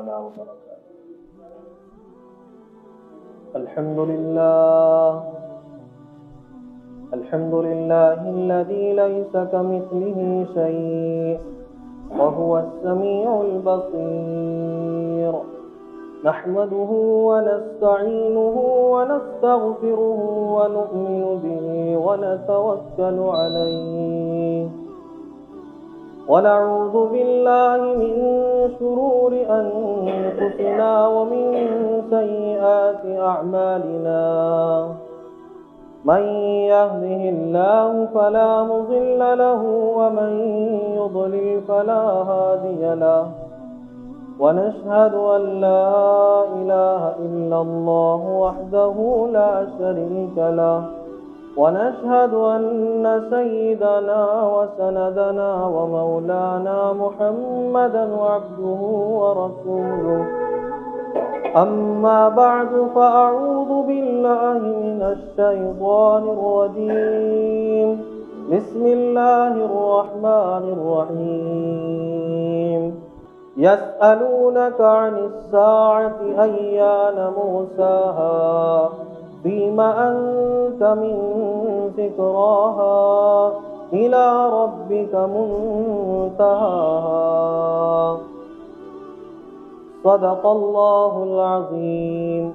تعالى وبركاته. الحمد لله الذي ليس كمثله شيء وهو السميع البصير. نحمده ونستعينه ونستغفره ونؤمن به ونتوكل عليه ونعوذ بالله من شرور أنفسنا ومن سيئات أعمالنا. من يهده الله فلا مضل له ومن يضلل فلا هادي له. ونشهد أن لا إله إلا الله وحده لا شريك له. ونشهد أن سيدنا وسندنا ومولانا محمدا عبده ورسوله. أما بعد فأعوذ بالله من الشيطان الرجيم. بسم الله الرحمن الرحيم. يسألونك عن الساعة أيان مرساها فيم أنت من ذكراها إلى ربك منتهاها. صدق الله العظيم.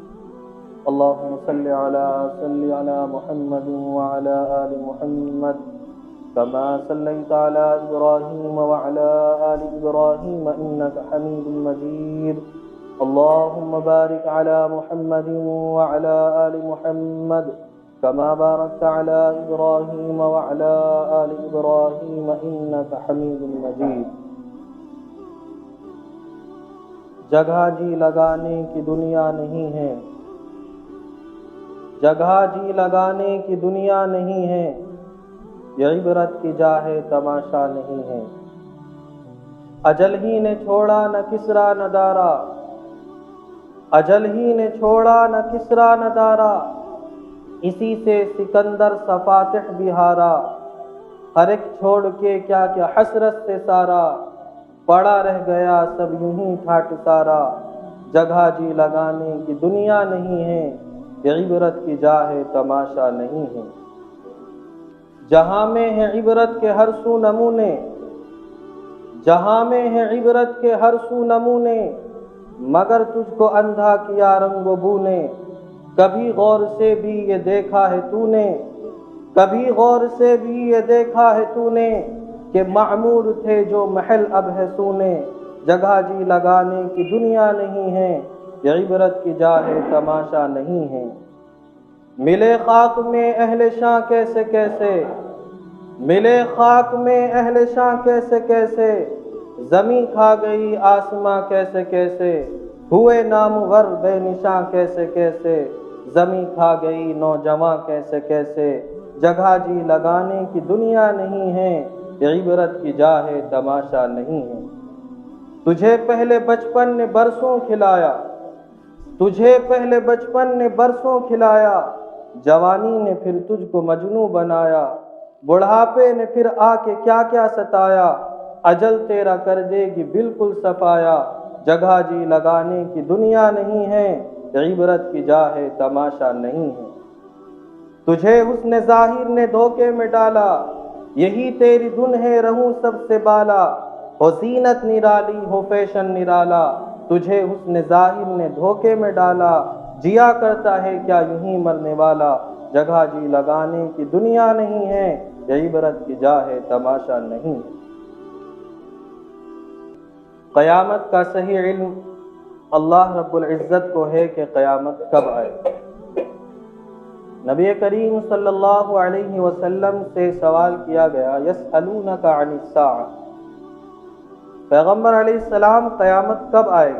اللهم صل على محمد وعلى آل محمد كما صليت على إبراهيم وعلى آل إبراهيم إنك حميد مجيد. اللهم بارك على محمد وعلى آل محمد كما باركت على إبراهيم وعلى آل إبراهيم إنك حميد مجيد. جگہ جی لگانے کی دنیا نہیں ہے، جگہ جی لگانے کی دنیا نہیں ہے، یہ عبرت کی جا ہے تماشا نہیں ہے. اجل ہی نے چھوڑا نہ کسرا نہ دارا، اجل ہی نے چھوڑا نہ کسرا نہ دارا، اسی سے سکندر سا فاتح بھی ہارا. ہر ایک چھوڑ کے کیا کیا حسرت سے سارا، پڑا رہ گیا سب یوں ہی ٹھاٹ سارا. جگہ جی لگانے کی دنیا نہیں ہے، یہ عبرت کی جا ہے تماشا نہیں ہے. جہاں میں ہے عبرت کے ہر سو نمونے، جہاں میں ہے عبرت کے ہر سو نمونے، مگر تجھ کو اندھا کیا رنگ و بو نے. کبھی غور سے بھی یہ دیکھا ہے تو نے، کبھی غور سے بھی یہ دیکھا ہے تو نے، کہ معمور تھے جو محل اب ہے سونے. جگہ جی لگانے کی دنیا نہیں ہے، یہ عبرت کی جا ہے تماشا نہیں ہے. ملے خاک میں اہل شاں کیسے کیسے، ملے خاک میں اہل شاں کیسے کیسے، زمیں کھا گئی آسماں کیسے کیسے، ہوئے نامور بے نشاں کیسے کیسے، زمیں کھا گئی نوجواں کیسے کیسے. جگہ جی لگانے کی دنیا نہیں ہے، یہ عبرت کی جا ہے تماشا نہیں ہے. تجھے پہلے بچپن نے برسوں کھلایا، تجھے پہلے بچپن نے برسوں کھلایا، جوانی نے پھر تجھ کو مجنوں بنایا. بڑھاپے نے پھر آ کے کیا کیا ستایا، اجل تیرا کر دے گی بالکل صفایا. جگہ جی لگانے کی دنیا نہیں ہے، یہ عبرت کی جا ہے تماشا نہیں ہے. تجھے حسن ظاہر نے دھوکے میں ڈالا، یہی تیری دھن ہے رہوں سب سے بالا. ہو زینت نرالی ہو فیشن نرالا، تجھے حسن ظاہر نے دھوکے میں ڈالا. جیا کرتا ہے کیا یوں ہی مرنے والا. جگہ جی لگانے کی دنیا نہیں ہے، یہ عبرت کی جا ہے تماشا نہیں. قیامت کا صحیح علم اللہ رب العزت کو ہے کہ قیامت کب آئے. نبی کریم صلی اللہ علیہ وسلم سے سوال کیا گیا، یسألونک عن الساعہ، پیغمبر علیہ السلام قیامت کب آئے؟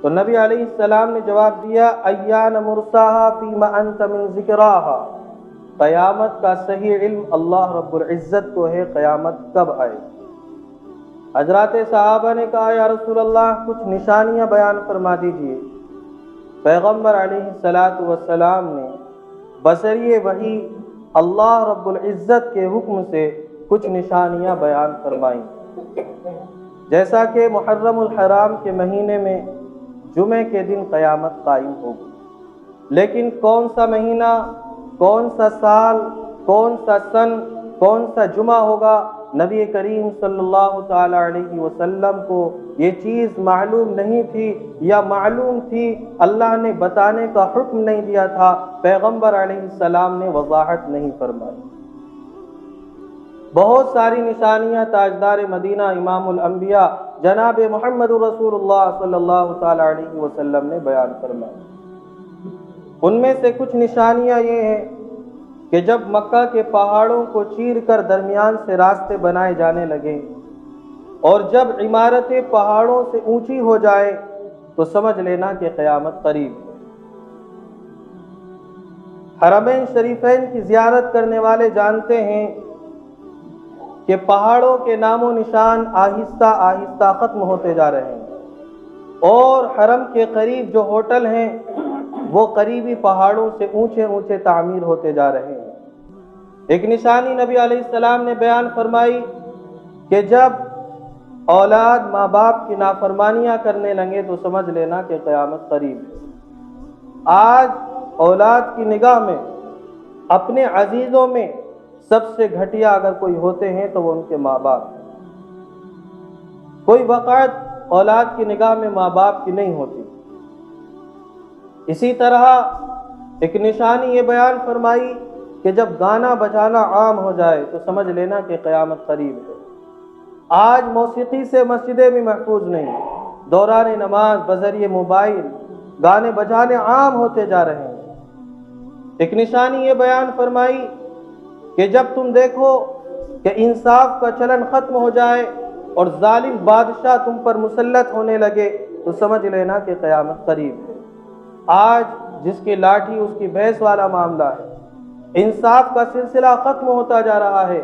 تو نبی علیہ السلام نے جواب دیا، ایان مرساہا فیما انت من ذکراہا. قیامت کا صحیح علم اللہ رب العزت کو ہے، قیامت کب آئے. حضرات صحابہ نے کہا، یا رسول اللہ کچھ نشانیاں بیان فرما دیجئے. پیغمبر علیہ السلام نے بذریعہ وحی اللہ رب العزت کے حکم سے کچھ نشانیاں بیان فرمائیں. جیسا کہ محرم الحرام کے مہینے میں جمعے کے دن قیامت قائم ہوگی، لیکن کون سا مہینہ، کون سا سال، کون سا سن، کون سا جمعہ ہوگا، نبی کریم صلی اللہ تعالی علیہ وسلم کو یہ چیز معلوم نہیں تھی، یا معلوم تھی اللہ نے بتانے کا حکم نہیں دیا تھا، پیغمبر علیہ السلام نے وضاحت نہیں فرمائی۔ بہت ساری نشانیاں تاجدار مدینہ امام الانبیاء جناب محمد رسول اللہ صلی اللہ تعالی علیہ وسلم نے بیان فرمائی۔ ان میں سے کچھ نشانیاں یہ ہیں کہ جب مکہ کے پہاڑوں کو چیر کر درمیان سے راستے بنائے جانے لگے اور جب عمارتیں پہاڑوں سے اونچی ہو جائے تو سمجھ لینا کہ قیامت قریب ہے۔ حرمین شریفین کی زیارت کرنے والے جانتے ہیں کہ پہاڑوں کے نام و نشان آہستہ آہستہ ختم ہوتے جا رہے ہیں، اور حرم کے قریب جو ہوٹل ہیں وہ قریبی پہاڑوں سے اونچے اونچے تعمیر ہوتے جا رہے ہیں۔ ایک نشانی نبی علیہ السلام نے بیان فرمائی کہ جب اولاد ماں باپ کی نافرمانیاں کرنے لگے تو سمجھ لینا کہ قیامت قریب ہے۔ آج اولاد کی نگاہ میں اپنے عزیزوں میں سب سے گھٹیا اگر کوئی ہوتے ہیں تو وہ ان کے ماں باپ ہیں۔ کوئی وقعت اولاد کی نگاہ میں ماں باپ کی نہیں ہوتی۔ اسی طرح ایک نشانی یہ بیان فرمائی کہ جب گانا بجانا عام ہو جائے تو سمجھ لینا کہ قیامت قریب ہے۔ آج موسیقی سے مسجدیں بھی محفوظ نہیں، دوران نماز بذریعہ موبائل گانے بجانے عام ہوتے جا رہے ہیں۔ ایک نشانی یہ بیان فرمائی کہ جب تم دیکھو کہ انصاف کا چلن ختم ہو جائے اور ظالم بادشاہ تم پر مسلط ہونے لگے تو سمجھ لینا کہ قیامت قریب ہے۔ آج جس کی لاٹھی اس کی بھینس والا معاملہ ہے، انصاف کا سلسلہ ختم ہوتا جا رہا ہے،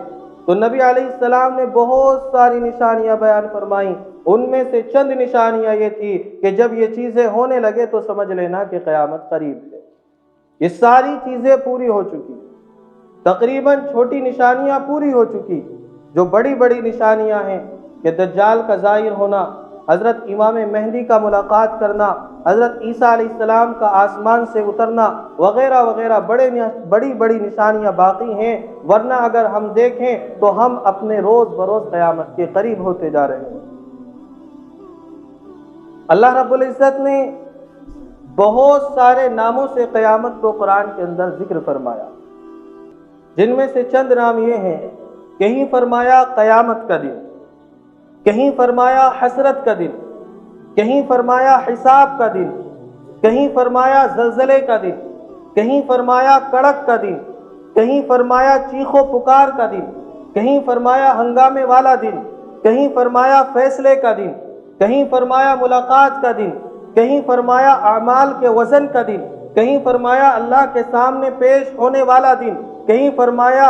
تو نبی علیہ السلام نے بہت ساری نشانیاں بیان فرمائیں۔ ان میں سے چند نشانیاں یہ تھی کہ جب یہ چیزیں ہونے لگے تو سمجھ لینا کہ قیامت قریب ہے۔ یہ ساری چیزیں پوری ہو چکی، تقریباً چھوٹی نشانیاں پوری ہو چکی۔ جو بڑی بڑی نشانیاں ہیں کہ دجال کا ظاہر ہونا، حضرت امام مہدی کا ملاقات کرنا، حضرت عیسیٰ علیہ السلام کا آسمان سے اترنا وغیرہ وغیرہ بڑی بڑی نشانیاں باقی ہیں، ورنہ اگر ہم دیکھیں تو ہم اپنے روز بروز قیامت کے قریب ہوتے جا رہے ہیں۔ اللہ رب العزت نے بہت سارے ناموں سے قیامت کو قرآن کے اندر ذکر فرمایا، جن میں سے چند نام یہ ہیں، کہیں فرمایا قیامت کا دن، کہیں فرمایا حسرت کا دن، کہیں فرمایا حساب کا دن، کہیں فرمایا زلزلے کا دن، کہیں فرمایا کڑک کا دن، کہیں فرمایا چیخ و پکار کا دن، کہیں فرمایا ہنگامے والا دن، کہیں فرمایا فیصلے کا دن، کہیں فرمایا ملاقات کا دن، کہیں فرمایا اعمال کے وزن کا دن، کہیں فرمایا اللہ کے سامنے پیش ہونے والا دن، کہیں فرمایا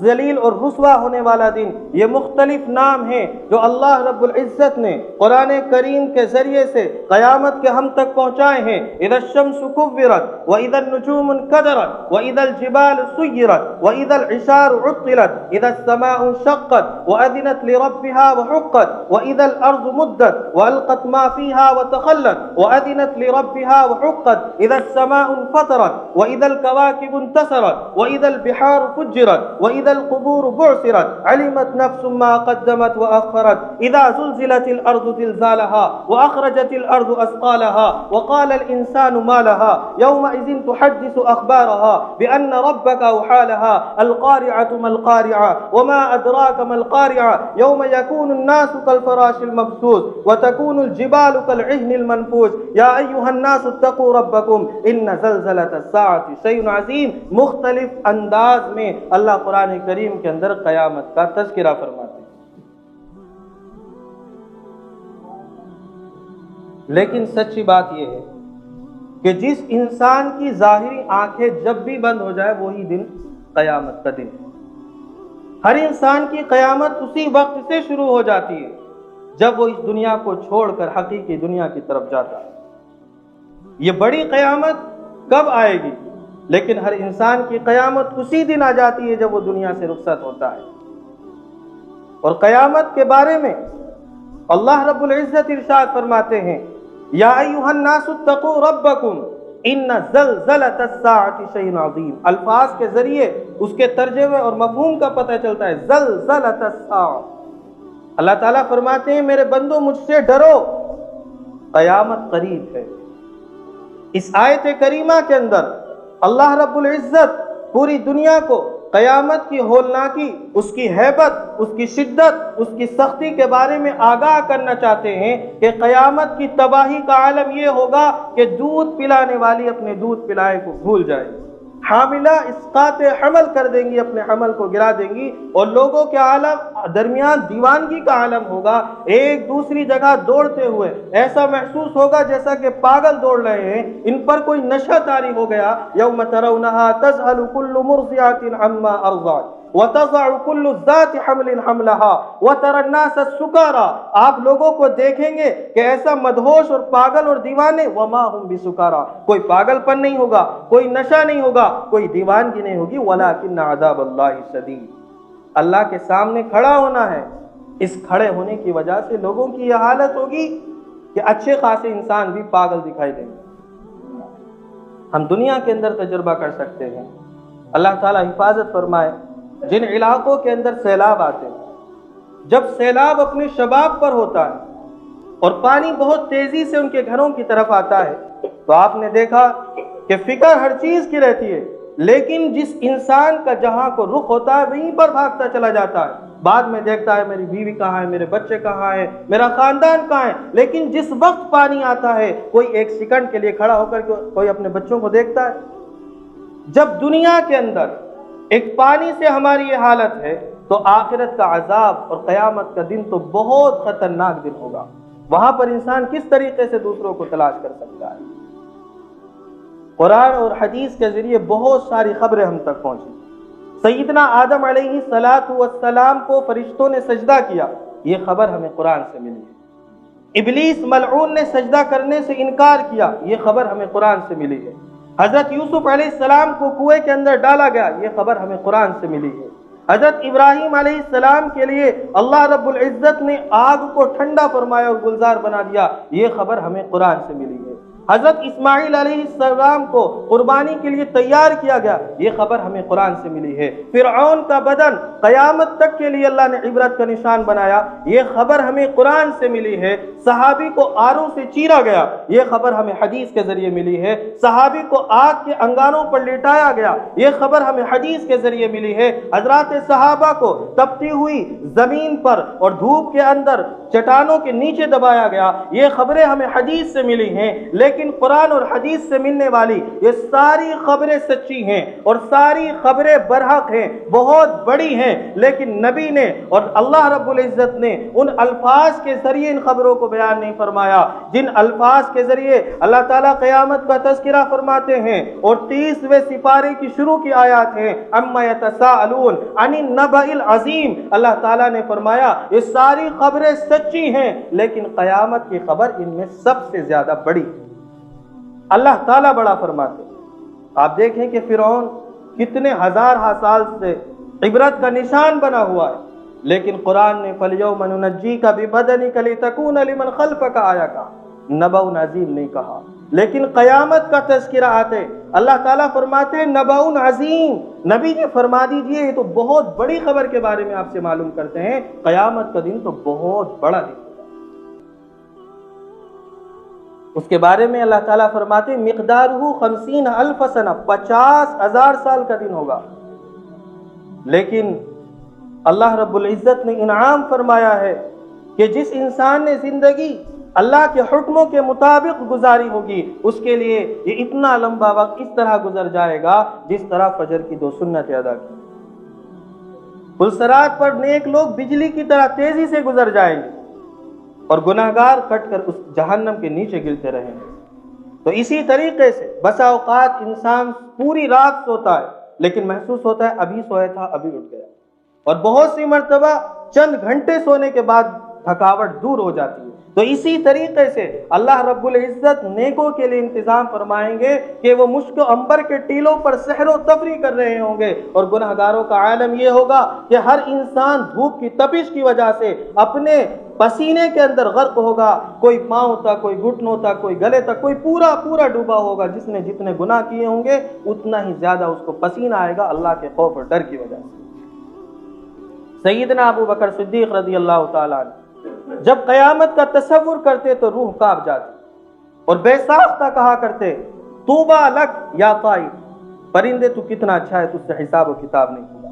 ذلیل اور رسوا ہونے والا دن۔ یہ مختلف نام ہیں جو اللہ رب العزت نے قرآن کریم کے ذریعے سے قیامت کے ہم تک پہنچائے ہیں۔ اذا الشمس كورت واذا النجوم انكدرت واذا الجبال سيرت واذا العشار عطلت اذا السماء انشقت واذنت لربها وحقت واذا الارض مدت والقت ما فيها وتخلت واذنت لربها وحقت اذا السماء انفطرت واذا الكواكب انتثرت واذا البحار فجرت واذا القبور بعثرت علمت نفس ما قدمت واخرت اذا زلزلت الارض زلزالها واخرجت الارض اثقالها وقال الانسان ما لها يومئذ تحدث اخبارها بان ربك اوحى لها القارعه ما القارعه وما ادراك ما القارعه يوم يكون الناس كالفراش المبثوث وتكون الجبال كالعهن المنفوش يا ايها الناس اتقوا ربكم ان زلزلة الساعة شيء عظيم۔ مختلف انداز میں اللہ قرآن کریم کے اندر قیامت کا تذکرہ فرماتے ہیں۔ لیکن سچی بات یہ ہے کہ جس انسان کی ظاہری آنکھیں جب بھی بند ہو جائے وہی دن قیامت کا دن ہے۔ ہر انسان کی قیامت اسی وقت سے شروع ہو جاتی ہے جب وہ اس دنیا کو چھوڑ کر حقیقی دنیا کی طرف جاتا ہے۔ یہ بڑی قیامت کب آئے گی؟ لیکن ہر انسان کی قیامت اسی دن آ جاتی ہے جب وہ دنیا سے رخصت ہوتا ہے۔ اور قیامت کے بارے میں اللہ رب العزت ارشاد فرماتے ہیں یا ایھا الناس اتقوا ربکم ان زلزلۃ الساعۃ شیء عظیم. الفاظ کے ذریعے اس کے ترجمے اور مفہوم کا پتہ چلتا ہے. زلزلۃ الساعۃ، اللہ تعالیٰ فرماتے ہیں میرے بندو مجھ سے ڈرو، قیامت قریب ہے. اس آیت کریمہ کے اندر اللہ رب العزت پوری دنیا کو قیامت کی ہولناکی، اس کی ہیبت، اس کی شدت، اس کی سختی کے بارے میں آگاہ کرنا چاہتے ہیں کہ قیامت کی تباہی کا عالم یہ ہوگا کہ دودھ پلانے والی اپنے دودھ پلائے کو بھول جائے گی، حاملہ اسقاط حمل کر دیں گی، اپنے حمل کو گرا دیں گی، اور لوگوں کے عالم درمیان دیوانگی کا عالم ہوگا، ایک دوسری جگہ دوڑتے ہوئے ایسا محسوس ہوگا جیسا کہ پاگل دوڑ رہے ہیں، ان پر کوئی نشہ طاری ہو گیا. یوم ترونہا تذہل کل مرضعۃ عما ارضعت وتضع كل ذات حمل حملها وترى الناس سکارا. آپ لوگوں کو دیکھیں گے کہ ایسا مدہوش اور پاگل اور دیوانے، وما هم بسکارا، کوئی پاگل پن نہیں ہوگا، کوئی نشہ نہیں ہوگا، کوئی دیوانگی نہیں ہوگی. ولکن عذاب اللہ شدید، اللہ کے سامنے کھڑا ہونا ہے. اس کھڑے ہونے کی وجہ سے لوگوں کی یہ حالت ہوگی کہ اچھے خاصے انسان بھی پاگل دکھائی دیں گے. ہم دنیا کے اندر تجربہ کر سکتے ہیں. اللہ تعالیٰ حفاظت فرمائے. جن علاقوں کے اندر سیلاب آتے ہیں، جب سیلاب اپنے شباب پر ہوتا ہے اور پانی بہت تیزی سے ان کے گھروں کی طرف آتا ہے، تو آپ نے دیکھا کہ فکر ہر چیز کی رہتی ہے، لیکن جس انسان کا جہاں کو رخ ہوتا ہے وہیں پر بھاگتا چلا جاتا ہے. بعد میں دیکھتا ہے میری بیوی کہاں ہے، میرے بچے کہاں ہیں، میرا خاندان کہاں ہے. لیکن جس وقت پانی آتا ہے کوئی ایک سیکنڈ کے لیے کھڑا ہو کر کے کوئی اپنے بچوں کو دیکھتا ہے. جب دنیا کے اندر ایک پانی سے ہماری یہ حالت ہے تو آخرت کا عذاب اور قیامت کا دن تو بہت خطرناک دن ہوگا. وہاں پر انسان کس طریقے سے دوسروں کو تلاش کر سکتا ہے؟ قرآن اور حدیث کے ذریعے بہت ساری خبریں ہم تک پہنچی. سیدنا آدم علیہ السلام کو فرشتوں نے سجدہ کیا، یہ خبر ہمیں قرآن سے ملی ہے. ابلیس ملعون نے سجدہ کرنے سے انکار کیا، یہ خبر ہمیں قرآن سے ملی ہے. حضرت یوسف علیہ السلام کو کنویں کے اندر ڈالا گیا، یہ خبر ہمیں قرآن سے ملی ہے. حضرت ابراہیم علیہ السلام کے لیے اللہ رب العزت نے آگ کو ٹھنڈا فرمایا اور گلزار بنا دیا، یہ خبر ہمیں قرآن سے ملی ہے. حضرت اسماعیل علیہ السلام کو قربانی کے لیے تیار کیا گیا، یہ خبر ہمیں قرآن سے ملی ہے. فرعون کا بدن قیامت تک کے لیے اللہ نے عبرت کا نشان بنایا، یہ خبر ہمیں قرآن سے ملی ہے. صحابی کو آروں سے چیرا گیا، یہ خبر ہمیں حدیث کے ذریعے ملی ہے. صحابی کو آگ کے انگاروں پر لٹایا گیا، یہ خبر ہمیں حدیث کے ذریعے ملی ہے. حضرات صحابہ کو تپتی ہوئی زمین پر اور دھوپ کے اندر چٹانوں کے نیچے دبایا گیا، یہ خبریں ہمیں حدیث سے ملی ہیں. لیکن قرآن اور حدیث سے ملنے والی یہ ساری خبریں سچی ہیں اور ساری خبریں برحق ہیں، بہت بڑی ہیں. لیکن نبی نے اور اللہ رب العزت نے ان الفاظ کے ذریعے ان خبروں کو بیان نہیں فرمایا جن الفاظ کے ذریعے اللہ تعالیٰ قیامت کا تذکرہ فرماتے ہیں. اور 30ویں سپارے کی شروع کی آیات ہیں، اما یتساءلون عن النبأ العظیم. اللہ تعالیٰ نے فرمایا یہ ساری خبریں سچی ہیں لیکن قیامت کی خبر ان میں سب سے زیادہ بڑی. اللہ تعالیٰ بڑا فرماتے. آپ دیکھیں کہ فرعون کتنے ہزار سال سے عبرت کا نشان بنا ہوا ہے، لیکن قرآن نے فَالْيَوْمَ نُنَجِّيكَ بِبَدَنِكَ لِتَكُونَ لِمَنْ خَلْفَكَ آیا کہا، نبأ عظیم نہیں کہا. لیکن قیامت کا تذکرہ آتے اللہ تعالیٰ فرماتے ہیں نبأ عظیم. نبی جی فرما دیجئے یہ تو بہت بڑی خبر کے بارے میں آپ سے معلوم کرتے ہیں، قیامت کا دن تو بہت بڑا دن. اس کے بارے میں اللہ تعالیٰ فرماتے ہیں مقدارہ 50,000 سنہ، 50,000 سال کا دن ہوگا. لیکن اللہ رب العزت نے انعام فرمایا ہے کہ جس انسان نے زندگی اللہ کے حکموں کے مطابق گزاری ہوگی اس کے لیے یہ اتنا لمبا وقت اس طرح گزر جائے گا جس طرح فجر کی 2 سنتیں ادا کی. پلسرات پر نیک لوگ بجلی کی طرح تیزی سے گزر جائیں گے اور گناہگار کٹ کر اس جہنم کے نیچے گرتے رہیں گے. تو اسی طریقے سے بسا اوقات انسان پوری رات سوتا ہے لیکن محسوس ہوتا ہے ابھی سویا تھا ابھی اٹھ گیا، اور بہت سی مرتبہ چند گھنٹے سونے کے بعد تھکاوٹ دور ہو جاتی ہے تو اسی طریقے سے اللہ رب العزت نیکوں کے لیے انتظام فرمائیں گے کہ وہ مشک و عنبر کے ٹیلوں پر سحر و تفریح کر رہے ہوں گے، اور گناہگاروں کا عالم یہ ہوگا کہ ہر انسان دھوپ کی تپش کی وجہ سے اپنے پسینے کے اندر غرق ہوگا، کوئی پاؤں تک، کوئی گھٹنوں تک، کوئی گلے تک، کوئی پورا ڈوبا ہوگا۔ جس نے جتنے گناہ کیے ہوں گے اتنا ہی زیادہ اس کو پسینہ آئے گا اللہ کے خوف اور ڈر کی وجہ سے۔ سیدنا ابو بکر صدیق رضی اللہ تعالیٰ عنہ جب قیامت کا تصور کرتے تو روح کانپ جاتی اور بے ساختہ کہا کرتے طوبیٰ لک یا طائر، پرندے تو کتنا اچھا ہے، تجھ سے حساب و کتاب نہیں ہوگا۔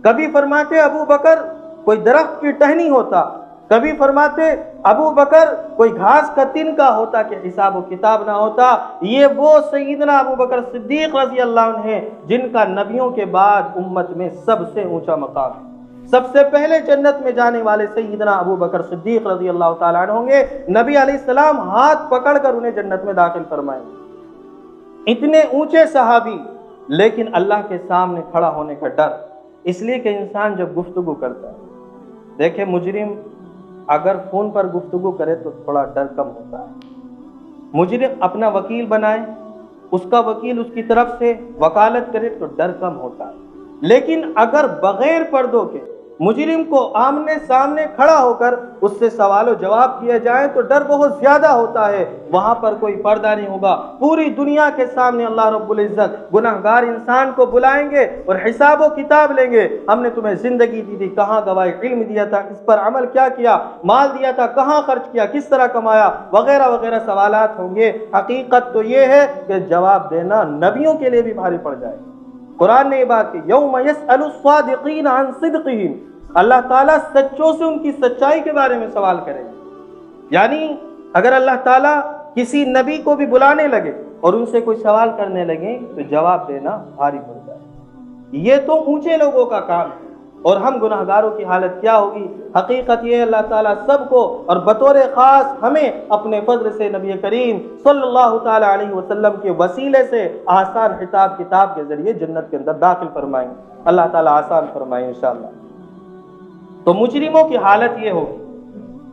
کبھی فرماتے ابو بکر کوئی درخت کی ٹہنی ہوتا، کبھی فرماتے ابو بکر کوئی گھاس کا تنکا ہوتا کہ حساب و کتاب نہ ہوتا۔ یہ وہ سیدنا ابو بکر صدیق رضی اللہ عنہ ہیں جن کا نبیوں کے بعد امت میں سب سے اونچا مقام ہے۔ سب سے پہلے جنت میں جانے والے سیدنا ابو بکر صدیق رضی اللہ تعالیٰ عنہ ہوں گے۔ نبی علیہ السلام ہاتھ پکڑ کر انہیں جنت میں داخل فرمائیں گے۔ اتنے اونچے صحابی، لیکن اللہ کے سامنے کھڑا ہونے کا ڈر، اس لیے کہ انسان جب گفتگو کرتا ہے، دیکھیں مجرم اگر فون پر گفتگو کرے تو تھوڑا ڈر کم ہوتا ہے۔ مجرم اپنا وکیل بنائے، اس کا وکیل اس کی طرف سے وکالت کرے تو ڈر کم ہوتا ہے، لیکن اگر بغیر پردوں کے مجرم کو آمنے سامنے کھڑا ہو کر اس سے سوال و جواب کیے جائیں تو ڈر بہت زیادہ ہوتا ہے۔ وہاں پر کوئی پردہ نہیں ہوگا، پوری دنیا کے سامنے اللہ رب العزت گناہگار انسان کو بلائیں گے اور حساب و کتاب لیں گے۔ ہم نے تمہیں زندگی دی تھی، کہاں گوائی، علم دیا تھا، اس پر عمل کیا کیا، مال دیا تھا، کہاں خرچ کیا، کس طرح کمایا، وغیرہ وغیرہ سوالات ہوں گے۔ حقیقت تو یہ ہے کہ جواب دینا نبیوں کے لیے بھی بھاری پڑ جائے۔ قرآن نے یہ بات کی، یوم یسأل الصادقین عن صدقہم، اللہ تعالیٰ سچوں سے ان کی سچائی کے بارے میں سوال کرے گا۔ یعنی اگر اللہ تعالیٰ کسی نبی کو بھی بلانے لگے اور ان سے کوئی سوال کرنے لگے تو جواب دینا بھاری پڑ جائے۔ یہ تو اونچے لوگوں کا کام ہے، اور ہم گناہگاروں کی حالت کیا ہوگی؟ حقیقت یہ اللہ تعالیٰ سب کو اور بطور خاص ہمیں اپنے فضل سے نبی کریم صلی اللہ تعالیٰ علیہ وسلم کے وسیلے سے آسان حساب کتاب کے ذریعے جنت کے اندر داخل فرمائیں۔ اللہ تعالیٰ آسان فرمائیں انشاءاللہ۔ تو مجرموں کی حالت یہ ہوگی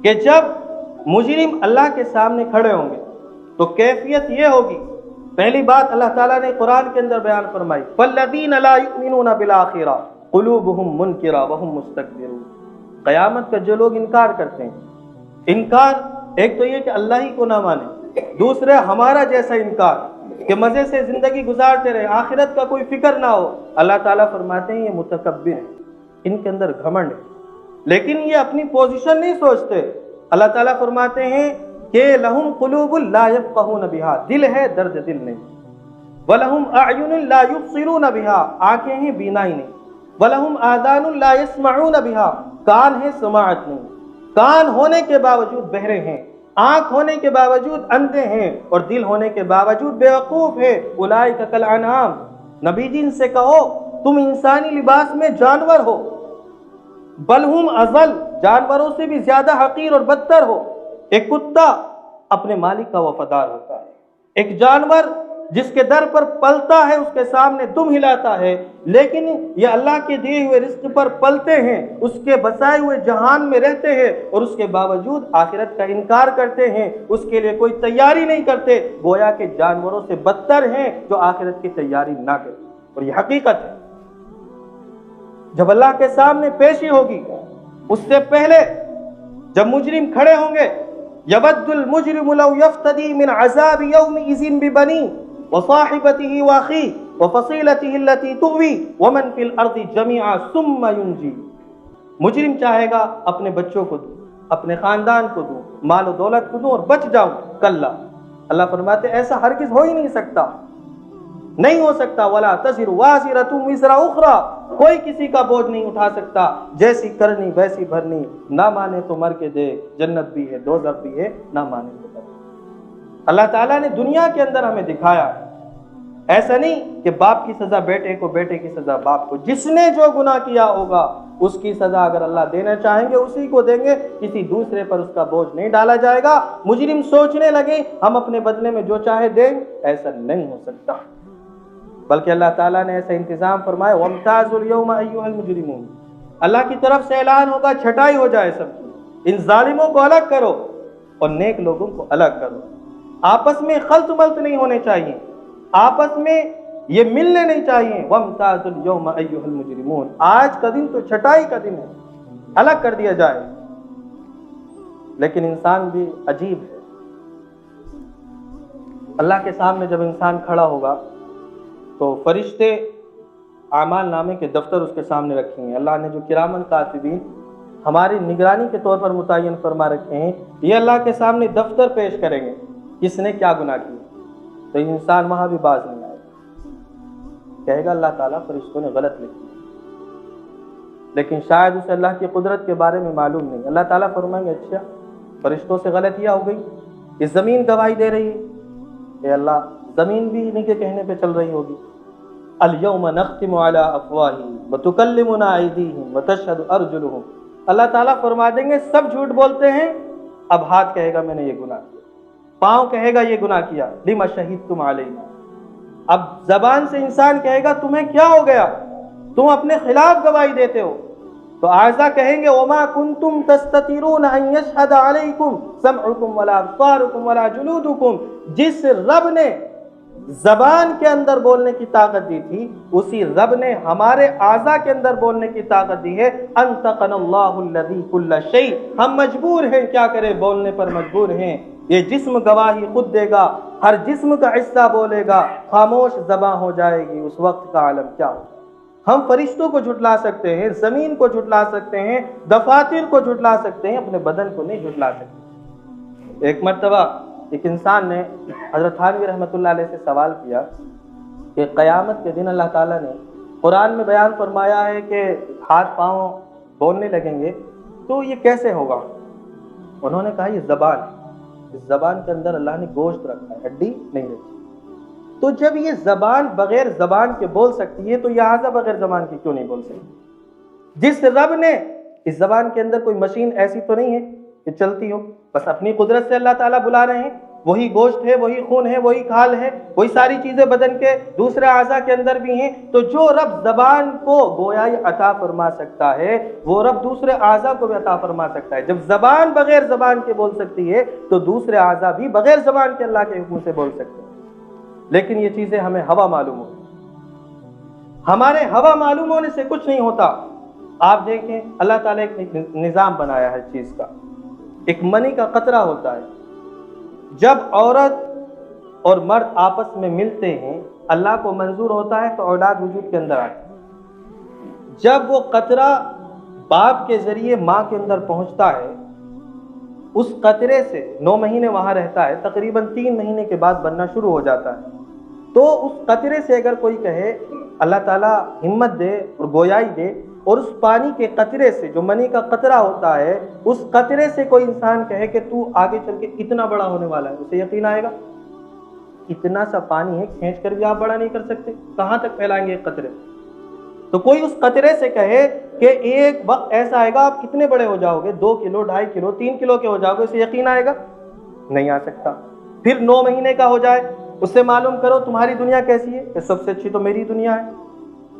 کہ جب مجرم اللہ کے سامنے کھڑے ہوں گے تو کیفیت یہ ہوگی، پہلی بات اللہ تعالیٰ نے قرآن کے اندر بیان فرمائی، فَالَّذِينَ لَا يُؤْمِنُونَ بِالْآخِرَةِ قُلُوبُهُمْ مُنْكِرَةٌ وَهُمْ مُسْتَكْبِرُونَ۔ قیامت کا جو لوگ انکار کرتے ہیں، انکار ایک تو یہ کہ اللہ ہی کو نہ مانے، دوسرے ہمارا جیسا انکار کہ مزے سے زندگی گزارتے رہے، آخرت کا کوئی فکر نہ ہو۔ اللہ تعالیٰ فرماتے ہیں یہ متکبر ہیں، ان کے اندر گھمنڈ ہے، لیکن یہ اپنی پوزیشن نہیں سوچتے۔ اللہ تعالیٰ فرماتے ہیں کہ لہم قلوب لا یفقہون بہا، دل ہے درد دل نہیں، ولہم اعین لا یبصرون بہا، آنکھیں ہیں بینائی نہیں، ولہم آذان لا یسمعون بہا، کان ہے سماعت نہیں، کان ہونے کے باوجود بہرے ہیں، آنکھ ہونے کے باوجود اندھے ہیں، اور دل ہونے کے باوجود بیوقوف ہے۔ اولئک کالانعام، نبی جن سے کہو تم انسانی لباس میں جانور ہو، بل ہم ازل، جانوروں سے بھی زیادہ حقیر اور بدتر ہو۔ ایک کتا اپنے مالک کا وفادار ہوتا ہے، ایک جانور جس کے در پر پلتا ہے اس کے سامنے دم ہلاتا ہے، لیکن یہ اللہ کے دیے ہوئے رزق پر پلتے ہیں، اس کے بسائے ہوئے جہان میں رہتے ہیں، اور اس کے باوجود آخرت کا انکار کرتے ہیں، اس کے لیے کوئی تیاری نہیں کرتے، گویا کہ جانوروں سے بدتر ہیں جو آخرت کی تیاری نہ کریں۔ اور یہ حقیقت ہے، جب اللہ کے سامنے پیشی ہوگی اس سے پہلے جب مجرم کھڑے ہوں گے، یود المجرم لو یفتدی من عذاب یومئذ ببنیہ وصاحبته واخیہ وفصیلته التي تؤوی ومن فی الارض جميعا ثم ینجی۔ مجرم چاہے گا اپنے بچوں کو دوں، اپنے خاندان کو دوں، مال و دولت کو دوں اور بچ جاؤں، کلا، اللہ فرماتے ایسا ہرگز ہو ہی نہیں سکتا، نہیں ہو سکتا۔ ولا تزر وازرۃ وزر اخرى، کوئی کسی کا بوجھ نہیں اٹھا سکتا، جیسی کرنی ویسی بھرنی، نہ مانے تو مر کے دیکھ، جنت بھی ہے دوزخ بھی ہے، نہ مانے تو مر۔ اللہ تعالیٰ نے دنیا کے اندر ہمیں دکھایا، ایسا نہیں کہ باپ کی سزا بیٹے کو، بیٹے کی سزا باپ کو، جس نے جو گناہ کیا ہوگا اس کی سزا اگر اللہ دینا چاہیں گے اسی کو دیں گے، کسی دوسرے پر اس کا بوجھ نہیں ڈالا جائے گا۔ مجرم سوچنے لگے ہم اپنے بدلے میں جو چاہے دیں، ایسا نہیں ہو سکتا، بلکہ اللہ تعالیٰ نے ایسا انتظام فرمایا، وَامْتَازُوا الْيَوْمَ أَيُّهَا الْمُجْرِمُونَ، اللہ کی طرف سے اعلان ہوگا چھٹائی ہو جائے سب کی، ان ظالموں کو الگ کرو، اور نیک لوگوں کو الگ کرو. آپس میں خلط ملط نہیں ہونے چاہیے, آپس میں یہ ملنے نہیں چاہیے. وَامْتَازُوا الْيَوْمَ أَيُّهَا الْمُجْرِمُونَ, آج کا دن تو چھٹائی کا دن ہے, الگ کر دیا جائے. لیکن انسان بھی عجیب ہے. اللہ کے سامنے جب انسان کھڑا ہوگا تو فرشتے اعمال نامے کے دفتر اس کے سامنے رکھیں گے. اللہ نے جو کرامن کاتبین ہماری نگرانی کے طور پر متعین فرما رکھے ہیں, یہ اللہ کے سامنے دفتر پیش کریں گے کس نے کیا گناہ کیا. تو انسان وہاں بھی باز نہیں آئے گا, کہے گا اللہ تعالیٰ فرشتوں نے غلط لکھی. لیکن شاید اسے اللہ کی قدرت کے بارے میں معلوم نہیں. اللہ تعالیٰ فرمائیں گے اچھا فرشتوں سے غلطیاں ہو گئی, یہ زمین گواہی دے رہی ہے. اے اللہ زمین بھی انہیں کے کہنے پہ چل رہی ہوگی. اليوم نختم على افواہہم وتکلمنا ایدیہم وتشہد ارجلہم. اللہ تعالیٰ فرما دیں گے سب جھوٹ بولتے ہیں, اب ہاتھ کہے گا میں نے یہ گناہ کیا, پاؤں کہے گا یہ گناہ کیا. لما شہدتم علینا, اب زبان سے انسان کہے گا تمہیں کیا ہو گیا, تم اپنے خلاف گواہی دیتے ہو. تو اعضاء کہیں گے وما کنتم تستترون ان یشہد علیکم سمعکم ولا ابصارکم ولا جلودکم. جس رب نے زبان کے اندر بولنے کی طاقت دی تھی اسی رب نے ہمارے اعضاء کے اندر بولنے کی طاقت دی ہے. انطقنا اللہ الذی کل شیء, ہم مجبور ہیں, کیا کریں, بولنے پر مجبور ہیں. یہ جسم گواہی خود دے گا, ہر جسم کا حصہ بولے گا, خاموش زباں ہو جائے گی. اس وقت کا عالم کیا ہوگا. ہم فرشتوں کو جھٹلا سکتے ہیں, زمین کو جھٹلا سکتے ہیں, دفاتر کو جھٹلا سکتے ہیں, اپنے بدن کو نہیں جھٹلا سکتے. ایک مرتبہ ایک انسان نے حضرت تھانوی رحمۃ اللہ علیہ سے سوال کیا کہ قیامت کے دن اللہ تعالیٰ نے قرآن میں بیان فرمایا ہے کہ ہاتھ پاؤں بولنے لگیں گے, تو یہ کیسے ہوگا. انہوں نے کہا یہ زبان ہے, اس زبان کے اندر اللہ نے گوشت رکھا ہے, ہڈی نہیں رکھی. تو جب یہ زبان بغیر زبان کے بول سکتی ہے تو یہ اعضاء بغیر زبان کی کیوں نہیں بول سکتی. جس رب نے اس زبان کے اندر کوئی مشین ایسی تو نہیں ہے کہ چلتی ہو, بس اپنی قدرت سے اللہ تعالیٰ بلا رہے ہیں. وہی گوشت ہے, وہی خون ہے, وہی کھال ہے, وہی ساری چیزیں بدن کے دوسرے اعضاء کے اندر بھی ہیں. تو جو رب زبان کو گویائی عطا فرما سکتا ہے وہ رب دوسرے اعضاء کو بھی عطا فرما سکتا ہے. جب زبان بغیر زبان کے بول سکتی ہے تو دوسرے اعضاء بھی بغیر زبان کے اللہ کے حکم سے بول سکتے ہیں. لیکن یہ چیزیں ہمیں ہوا معلوم ہوتی, ہمارے ہوا معلوم ہونے سے کچھ نہیں ہوتا. آپ دیکھیں اللہ تعالیٰ ایک نظام بنایا ہے چیز کا. ایک منی کا قطرہ ہوتا ہے, جب عورت اور مرد آپس میں ملتے ہیں اللہ کو منظور ہوتا ہے تو اولاد وجود کے اندر آتی ہے. جب وہ قطرہ باپ کے ذریعے ماں کے اندر پہنچتا ہے, اس قطرے سے 9 مہینے وہاں رہتا ہے, تقریباً 3 مہینے کے بعد بننا شروع ہو جاتا ہے. تو اس قطرے سے اگر کوئی کہے اللہ تعالیٰ ہمت دے اور گویائی دے, اور اس پانی کے قطرے سے جو منی کا قطرہ ہوتا ہے اس قطرے سے کوئی انسان کہے کہ تو آگے چل کے اتنا بڑا ہونے والا ہے, اسے یقین آئے گا. اتنا سا پانی ہے, کھینچ کر بھی آپ بڑا نہیں کر سکتے, کہاں تک پھیلائیں گے ایک قطرے. تو کوئی اس قطرے سے کہے کہ ایک وقت ایسا آئے گا آپ کتنے بڑے ہو جاؤ گے, 2 کلو, 2.5 کلو, 3 کلو کے ہو جاؤ گے, اسے یقین آئے گا, نہیں آ سکتا. پھر 9 مہینے کا ہو جائے, اس سے معلوم کرو تمہاری دنیا کیسی ہے, کہ سب سے اچھی تو میری دنیا ہے.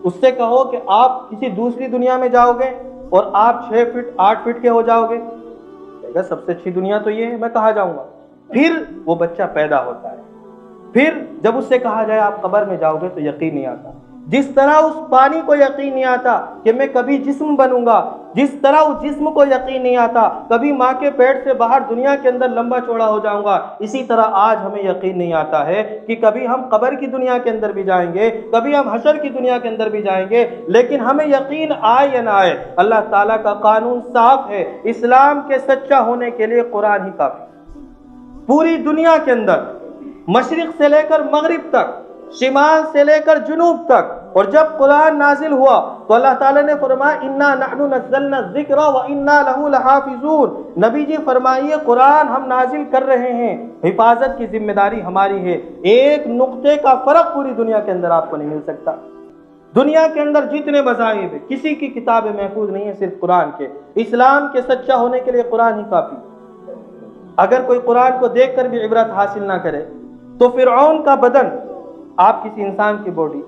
اس سے کہو کہ آپ کسی دوسری دنیا میں جاؤ گے اور آپ 6 فٹ 8 فٹ کے ہو جاؤ گے, کہے گا سب سے اچھی دنیا تو یہ ہے, میں کہاں جاؤں گا. پھر وہ بچہ پیدا ہوتا ہے, پھر جب اس سے کہا جائے آپ قبر میں جاؤ گے تو یقین نہیں آتا. جس طرح اس پانی کو یقین نہیں آتا کہ میں کبھی جسم بنوں گا, جس طرح اس جسم کو یقین نہیں آتا کبھی ماں کے پیٹ سے باہر دنیا کے اندر لمبا چوڑا ہو جاؤں گا, اسی طرح آج ہمیں یقین نہیں آتا ہے کہ کبھی ہم قبر کی دنیا کے اندر بھی جائیں گے, کبھی ہم حشر کی دنیا کے اندر بھی جائیں گے. لیکن ہمیں یقین آئے یا نہ آئے, اللہ تعالیٰ کا قانون صاف ہے. اسلام کے سچا ہونے کے لیے قرآن ہی کافی. پوری دنیا کے اندر مشرق سے لے کر مغرب تک, شمال سے لے کر جنوب تک, اور جب قرآن نازل ہوا تو اللہ تعالیٰ نے فرمایا انا نحن نزلنا الذکر وانا له لحافظون. نبی جی فرمائیے قرآن ہم نازل کر رہے ہیں, حفاظت کی ذمہ داری ہماری ہے. ایک نقطے کا فرق پوری دنیا کے اندر آپ کو نہیں مل سکتا. دنیا کے اندر جتنے مذاہب ہیں کسی کی کتابیں محفوظ نہیں ہیں, صرف قرآن کے. اسلام کے سچا ہونے کے لیے قرآن ہی کافی. اگر کوئی قرآن کو دیکھ کر بھی عبرت حاصل نہ کرے تو فرعون کا بدن آپ کسی انسان کی باڈی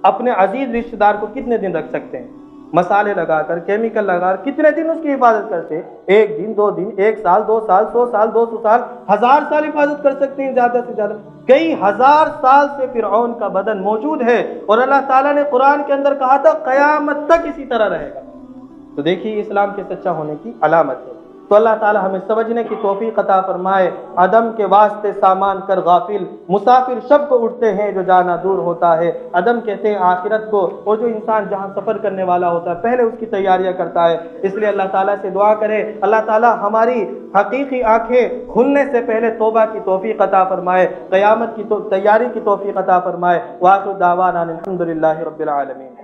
اپنے عزیز رشتہ دار کو کتنے دن رکھ سکتے ہیں؟ مسالے لگا کر، کیمیکل لگا کر کتنے دن اس کی حفاظت کرتے؟ 1 دن، 2 دن، 1 سال، 2 سال، 100 سال، 200 سال، 1000 سال حفاظت کر سکتے ہیں زیادہ سے زیادہ۔ کئی ہزار سال سے فرعون کا بدن موجود ہے، اور اللہ تعالیٰ نے قرآن کے اندر کہا تھا قیامت تک اسی طرح رہے گا۔ تو دیکھیے اسلام کے سچا ہونے کی علامت ہے۔ تو اللہ تعالیٰ ہمیں سمجھنے کی توفیق عطا فرمائے۔ عدم کے واسطے سامان کر غافل، مسافر شب کو اٹھتے ہیں جو جانا دور ہوتا ہے۔ عدم کہتے ہیں آخرت کو، اور جو انسان جہاں سفر کرنے والا ہوتا ہے پہلے اس کی تیاریاں کرتا ہے۔ اس لیے اللہ تعالیٰ سے دعا کرے اللہ تعالیٰ ہماری حقیقی آنکھیں کھلنے سے پہلے توبہ کی توفیق عطا فرمائے، قیامت کی تیاری کی توفیق عطا فرمائے۔ وآخر دعوانا الحمدللہ رب العالمین۔